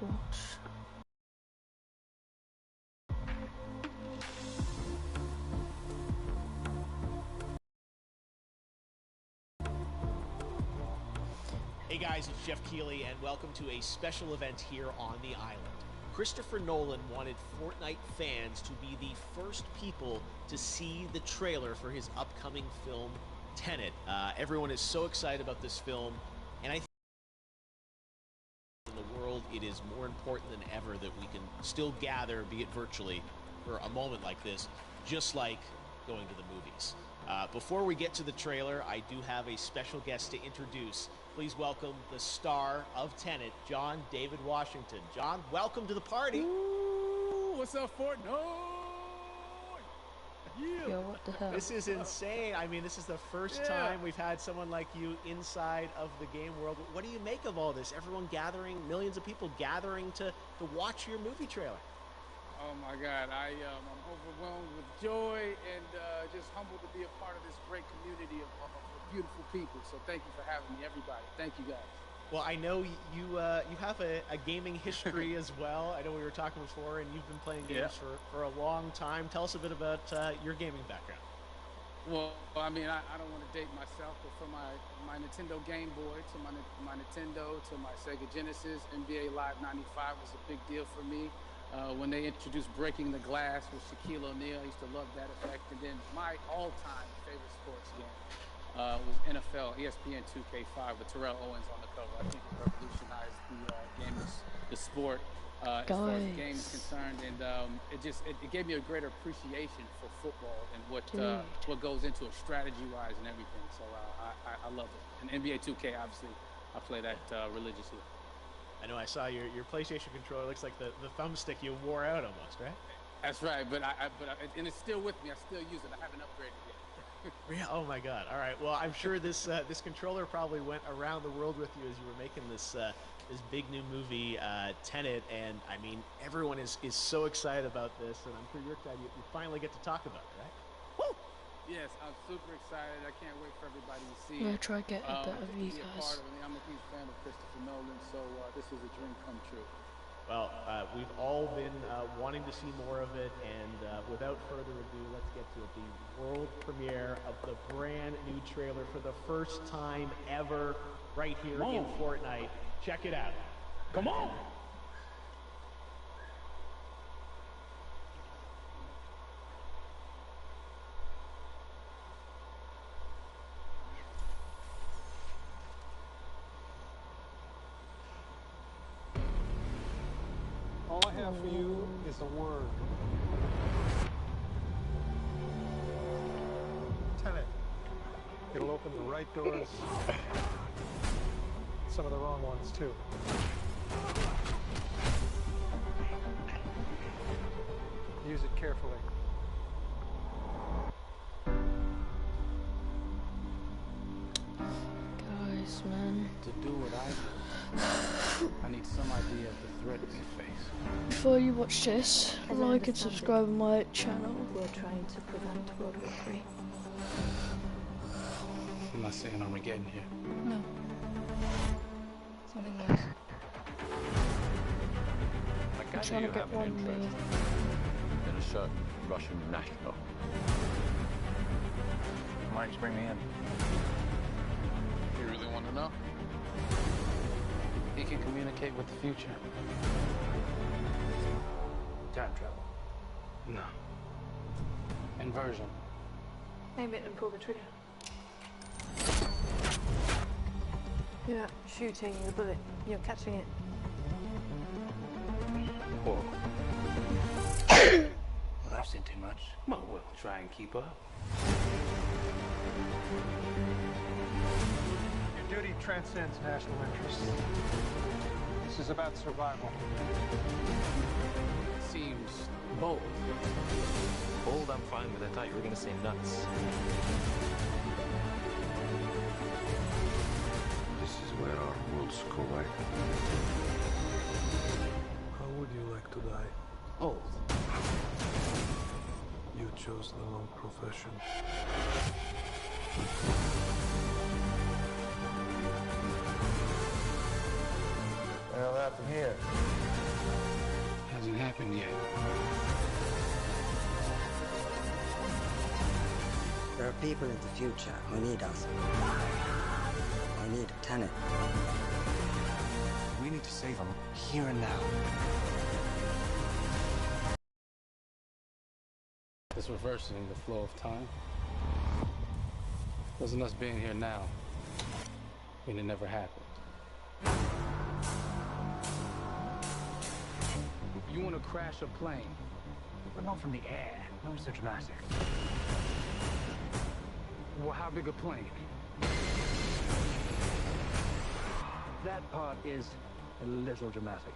Watch. Hey guys, it's Jeff Keighley, and welcome to a special event here on the island. Christopher Nolan wanted Fortnite fans to be the first people to see the trailer for his upcoming film, Tenet. Everyone is so excited about this film, and I think in the world it is more important than ever that we can still gather, be it virtually, for a moment like this, just like going to the movies. Before we get to the trailer, I do have a special guest to introduce. Please welcome the star of Tenet, John David Washington. John, welcome to the party. Ooh, what's up, Fortnite? Yeah. Yo, what the hell? This is insane. I mean, this is the first time we've had someone like you inside of the game world. What do you make of all this? Everyone gathering, millions of people gathering to watch your movie trailer. Oh my God, I'm overwhelmed with joy and just humbled to be a part of this great community of beautiful people. So thank you for having me, everybody. Thank you, guys. Well, I know you have a gaming history as well. I know we were talking before, and you've been playing games for a long time. Tell us a bit about your gaming background. Well, I mean, I don't want to date myself, but from my Nintendo Game Boy to my Nintendo to my Sega Genesis, NBA Live 95 was a big deal for me. When they introduced Breaking the Glass with Shaquille O'Neal, I used to love that effect. And then my all-time favorite sports game was NFL ESPN 2K5 with Terrell Owens on the cover. I think it revolutionized the sport as far as the game is concerned, and it gave me a greater appreciation for football and what goes into it strategy-wise and everything. So I love it. And NBA 2K, obviously, I play that religiously. I know I saw your PlayStation controller. Looks like the thumbstick you wore out almost, right? That's right, and it's still with me. I still use it. I haven't upgraded yet. Oh my God! All right. Well, I'm sure this controller probably went around the world with you as you were making this big new movie, Tenet, and I mean everyone is so excited about this, and I'm sure you're excited. You finally get to talk about it, right? Woo! Yes, I'm super excited. I can't wait for everybody to see it. Try to get a bit of you guys. I'm a huge fan of Christopher Nolan, so this is a dream come true. Well, we've all been wanting to see more of it, and without further ado, let's get to it. The world premiere of the brand new trailer for the first time ever right here in Fortnite. Check it out. Come on! All I have for you is a word. Tenet. It'll open the right doors. Some of the wrong ones, too. Use it carefully. Guys, man. To do what I do, I need some idea of the threat we face. Before you watch this, like and subscribe on my channel. We're trying to prevent World War III. I'm not saying Armageddon here. No. Something worse. I'm trying to get one meal. In a certain Russian national. Why don't you bring me in? You really want to know? He can communicate with the future. Time travel. No. Inversion. Aim it and pull the trigger. You're not shooting the bullet, you're catching it. Whoa. Well, I've seen too much. Well, we'll try and keep up. Your duty transcends national interests. This is about survival. It seems bold. Bold, I'm fine with. I thought you were going to say nuts. This is where our worlds collide. How would you like to die? Old. You chose the wrong profession. What happened here? hasn't happened yet. There are people in the future who need us. I need a tenant. We need to save them here and now. It's reversing the flow of time. Doesn't us being here now mean it never happened? You want to crash a plane? But not from the air. Not so dramatic. Well, how big a plane? That part is a little dramatic.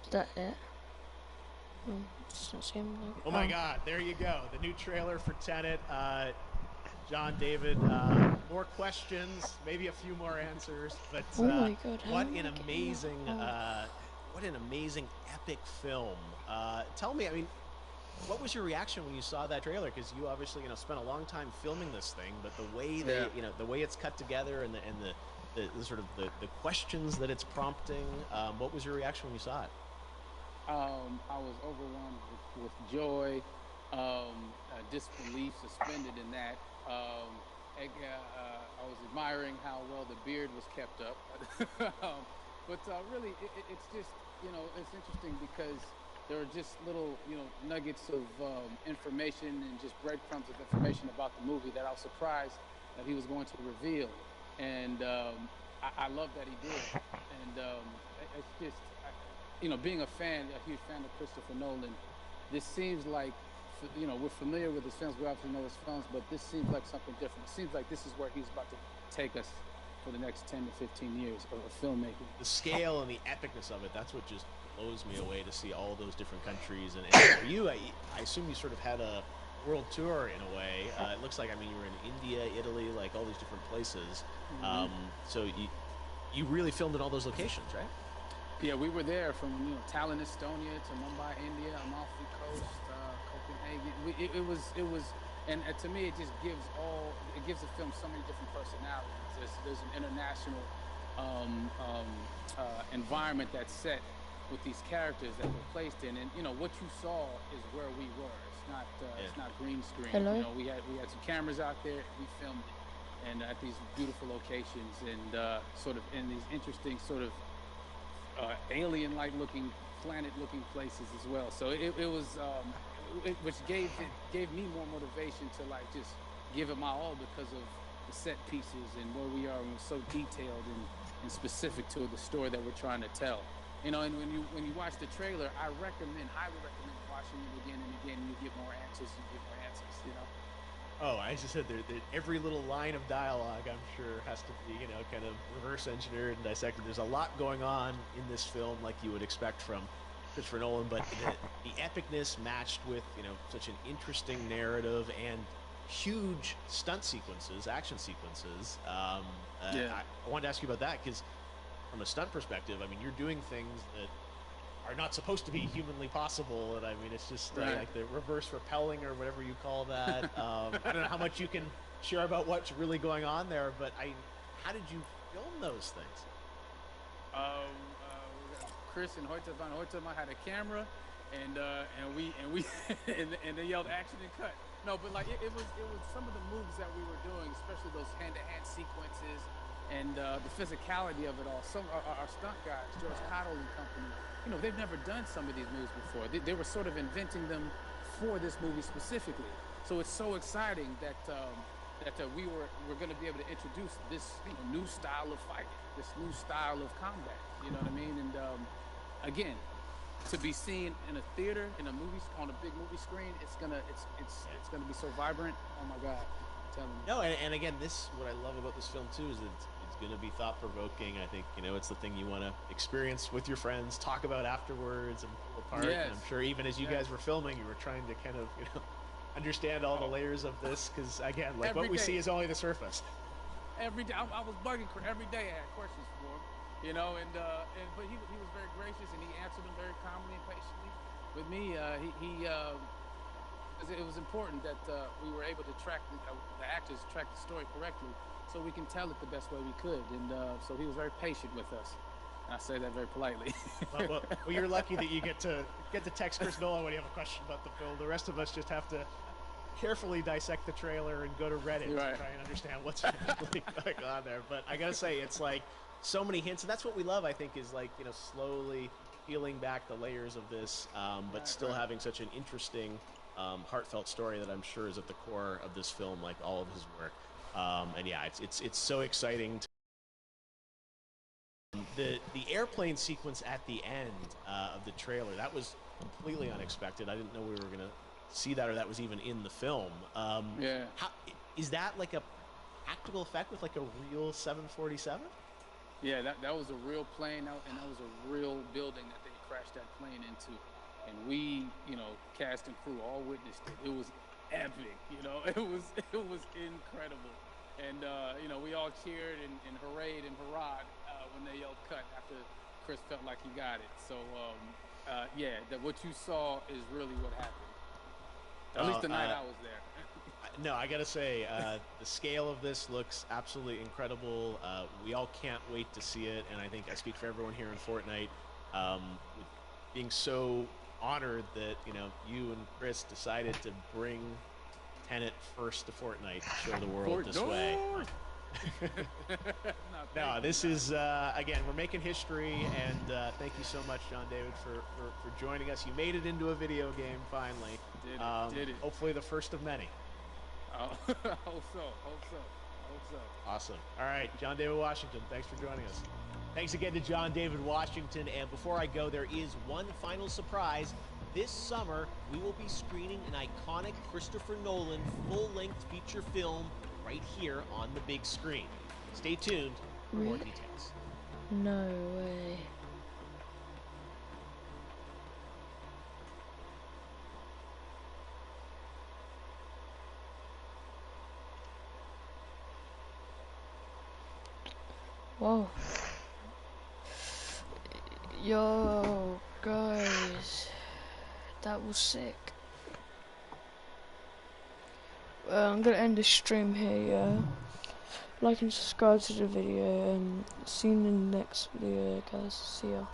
Is that it? Doesn't seem like. Oh my God, there you go. The new trailer for Tenet. John, David, more questions, maybe a few more answers, but Oh my God, what an amazing epic film. Tell me, I mean, what was your reaction when you saw that trailer? Because you obviously, spent a long time filming this thing, but the way they, the way it's cut together and the sort of the questions that it's prompting, what was your reaction when you saw it? I was overwhelmed with joy, disbelief suspended in that. I was admiring how well the beard was kept up. But really, it's just, it's interesting because there are just little, nuggets of information and just breadcrumbs of information about the movie that I was surprised that he was going to reveal. And I love that he did. And it's just, being a huge fan of Christopher Nolan, this seems like, we're familiar with his films, we obviously know his films, but this seems like something different. It seems like this is where he's about to take us for the next 10 to 15 years of filmmaking. The scale and the epicness of it, that's what just blows me away, to see all those different countries. And for you, I assume you sort of had a world tour in a way. It looks like, you were in India, Italy, like all these different places. So you really filmed in all those locations, right? Yeah, we were there from Tallinn, Estonia to Mumbai, India, Amalfi Coast, Copenhagen. It was, and to me, it just gives the film so many different personalities. There's an international environment that's set with these characters that we're placed in, and what you saw is where we were. It's not green screen. Hello? We had some cameras out there. We filmed it, and at these beautiful locations, and sort of in these interesting sort of alien-like looking, planet-looking places as well. So it was, which gave me more motivation to just give it my all because of the set pieces and where we are, and we're so detailed and specific to the story that we're trying to tell. And when you watch the trailer, I highly recommend watching it again and again. And you get more answers. Oh, I just said every little line of dialogue, I'm sure, has to be, kind of reverse engineered and dissected. There's a lot going on in this film, like you would expect from Christopher Nolan, but the epicness matched with, such an interesting narrative and huge stunt sequences, action sequences. I wanted to ask you about that because, from a stunt perspective, you're doing things that are not supposed to be humanly possible, and it's just like the reverse rappelling or whatever you call that. I don't know how much you can share about what's really going on there, but how did you film those things? Chris and Hoyte van Hoytema had a camera, and we and they yelled action and cut. No, but it was some of the moves that we were doing, especially those hand-to-hand sequences and the physicality of it all. Some our stunt guys, George Cottle and company, they've never done some of these moves before. They were sort of inventing them for this movie specifically. So it's so exciting that we're going to be able to introduce this new style of fighting, this new style of combat. You know what I mean? And again, to be seen in a theater, in a movie, on a big movie screen, it's gonna be so vibrant. Oh my God, I'm telling you. No, and again, what I love about this film too is that it's going to be thought-provoking. I think it's the thing you want to experience with your friends, talk about afterwards, and pull apart. Yes. And I'm sure even as you guys were filming, you were trying to kind of understand all the layers of this, because again, what we see is only the surface. Every day, I was bugging. Every day, I had questions for him. But he was very gracious, and he answered them very calmly and patiently. With me, it was important that we were able to track the actors track the story correctly, so we can tell it the best way we could. And so he was very patient with us. And I say that very politely. well, you're lucky that you get to text Chris Nolan when you have a question about the film. The rest of us just have to carefully dissect the trailer and go to Reddit to try and understand what's really going on there. But I gotta say, it's like so many hints, and that's what we love. I think is like, you know, slowly peeling back the layers of this, but still having such an interesting, heartfelt story that I'm sure is at the core of this film, like all of his work. And yeah, it's so exciting. The airplane sequence at the end of the trailer, that was completely unexpected. I didn't know we were gonna see that, or that was even in the film. How, is that like a practical effect with like a real 747? Yeah, that was a real plane, and that was a real building that they crashed that plane into. And we, you know, cast and crew all witnessed it. It was epic, you know. It was incredible. And you know, we all cheered and hurrayed and hurrahed when they yelled cut after Chris felt like he got it. So yeah, what you saw is really what happened. At least the night I was there. No, I gotta say, the scale of this looks absolutely incredible. We all can't wait to see it, and I think I speak for everyone here in Fortnite, with being so honored that, you know, you and Chris decided to bring Tenet first to Fortnite to show the world this way. No, this is, again, we're making history, and thank you so much, John David, for joining us. You made it into a video game, finally. Did it. Hopefully the first of many. Hope so. Awesome. All right, John David Washington, thanks for joining us. Thanks again to John David Washington, and before I go, there is one final surprise. This summer, we will be screening an iconic Christopher Nolan full-length feature film right here on the big screen. Stay tuned for more details. No way. Whoa. Yo, guys. That was sick. I'm gonna end the stream here, yeah? Like and subscribe to the video, and see you in the next video, guys. See ya.